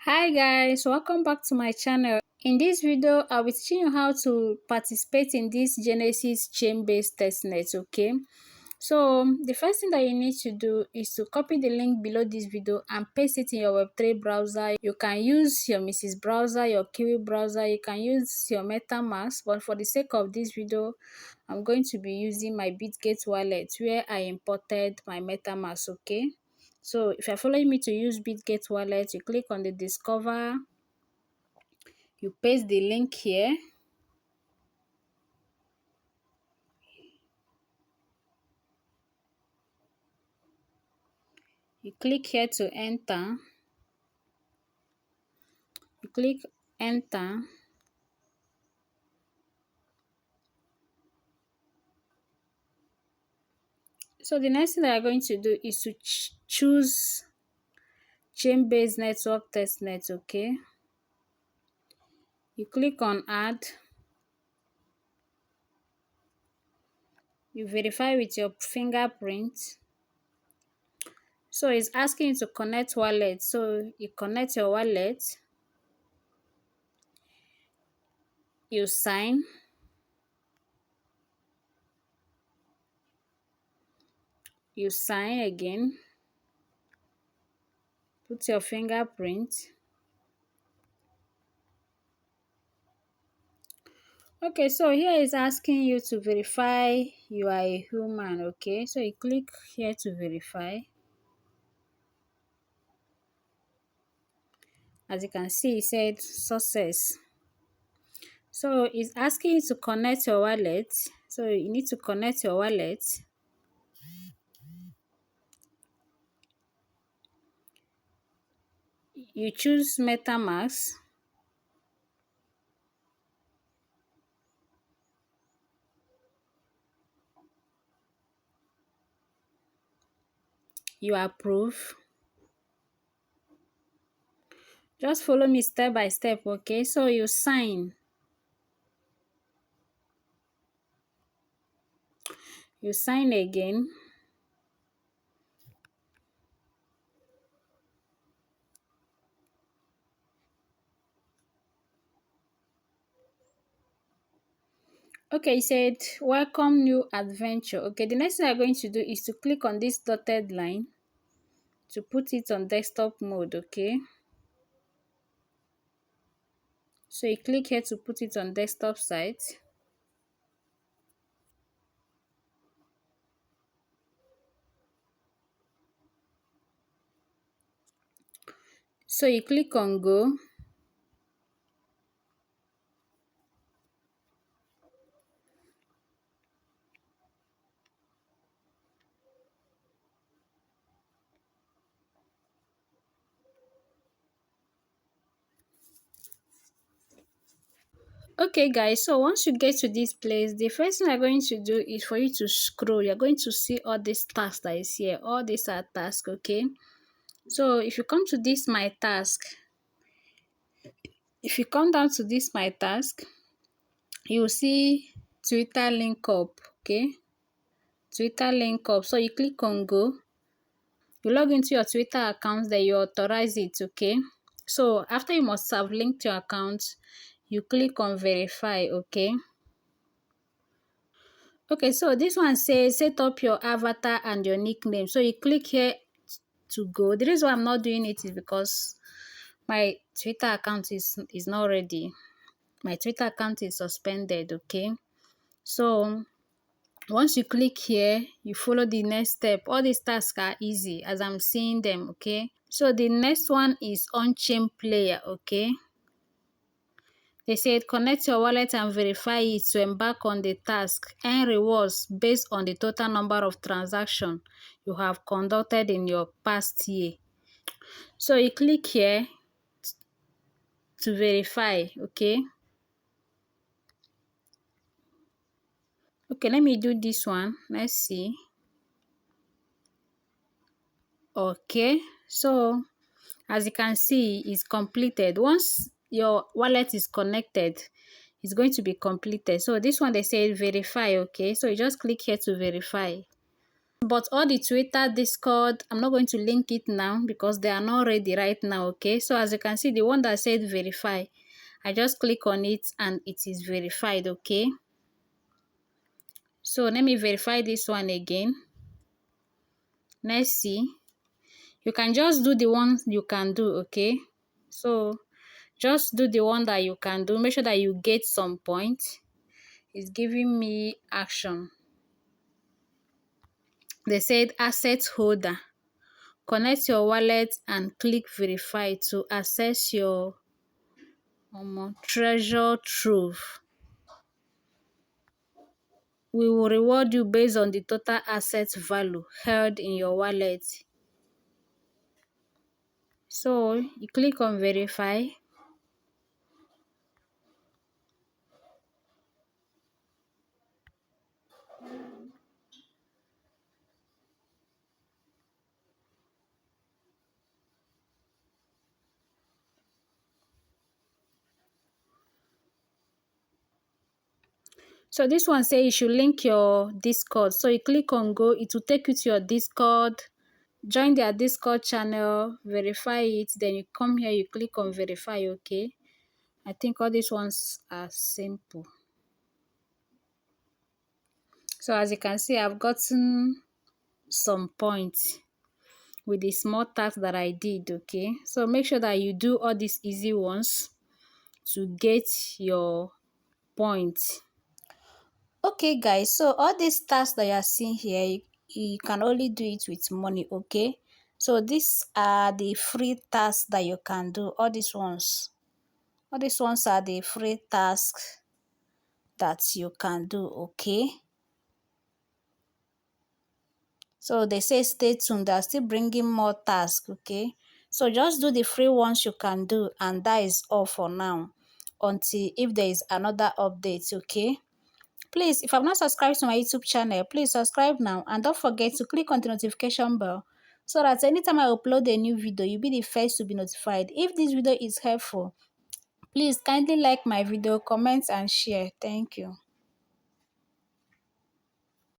Hi guys, welcome back to my channel. In this video, I'll be teaching you how to participate in this Genesis Chainbase Testnet, okay? So, the first thing that you need to do is to copy the link below this video and paste it in your Web3 browser. You can use your Mrs. browser, your Kiwi browser, you can use your MetaMask, but for the sake of this video, I'm going to be using my Bitget wallet where I imported my MetaMask, okay? So if you're following me to use Bitget wallet, you click on the discover, you paste the link here, you click here to enter, you click enter. So the next thing that you're going to do is to choose Chainbase Network Testnet, okay? You click on add, you verify with your fingerprint. So it's asking you to connect wallet. So you connect your wallet, you sign, again, put your fingerprint. Okay, so here is asking you to verify you are a human, okay? So you click here to verify. As you can see, it said success. So it's asking you to connect your wallet. So you need to connect your wallet. You choose MetaMask. You approve. Just follow me step by step, okay? So you sign. You sign again. Okay, it said welcome new adventure. Okay, the next thing I'm going to do is to click on this dotted line to put it on desktop mode, okay? So you click here to put it on desktop site. So you click on go. Okay guys, so once you get to this place, the first thing I'm going to do is for you to scroll. You're going to see all these tasks that is here. All these are tasks, okay? So if you come to this my task, if you come down to this my task, you will see Twitter link up, okay? Twitter link up. So you click on go. You log into your Twitter account, then you authorize it, okay? So after you must have linked your account, you click on verify, okay? Okay, so this one says set up your avatar and your nickname. So you click here to go. The reason why I'm not doing it is because my Twitter account is not ready. My Twitter account is suspended, okay? So once you click here, you follow the next step. All these tasks are easy as I'm seeing them, okay? So the next one is on-chain player, okay? They said connect your wallet and verify it to embark on the task. Earn rewards based on the total number of transactions you have conducted in your past year. So you click here to verify, okay? Okay, let me do this one. Let's see. Okay, so as you can see, it's completed. Once your wallet is connected, it's going to be completed. So this one, they say verify, okay? So you just click here to verify. But all the Twitter, Discord, I'm not going to link it now because they are not ready right now, okay? So as you can see, the one that said verify, I just click on it and it is verified, okay? So let me verify this one again. Let's see. You can just do the one you can do, okay? So just do the one that you can do. Make sure that you get some points. It's giving me action. They said asset holder. Connect your wallet and click verify to access your treasure trove. We will reward you based on the total asset value held in your wallet. So you click on verify. So this one says you should link your Discord. So you click on go, it will take you to your Discord. Join their Discord channel, verify it, then you come here, you click on verify, okay? I think all these ones are simple. So as you can see, I've gotten some points with the small task that I did, okay? So make sure that you do all these easy ones to get your points. Okay guys, so all these tasks that you are seeing here, you can only do it with money, okay? So these are the free tasks that you can do. All these ones are the free tasks that you can do, okay? So they say stay tuned, they're still bringing more tasks, okay? So just do the free ones you can do, and that is all for now until if there is another update, okay? Please, if I'm not subscribed to my YouTube channel, please subscribe now and don't forget to click on the notification bell so that anytime I upload a new video, you'll be the first to be notified. If this video is helpful, please kindly like my video, comment and share. Thank you.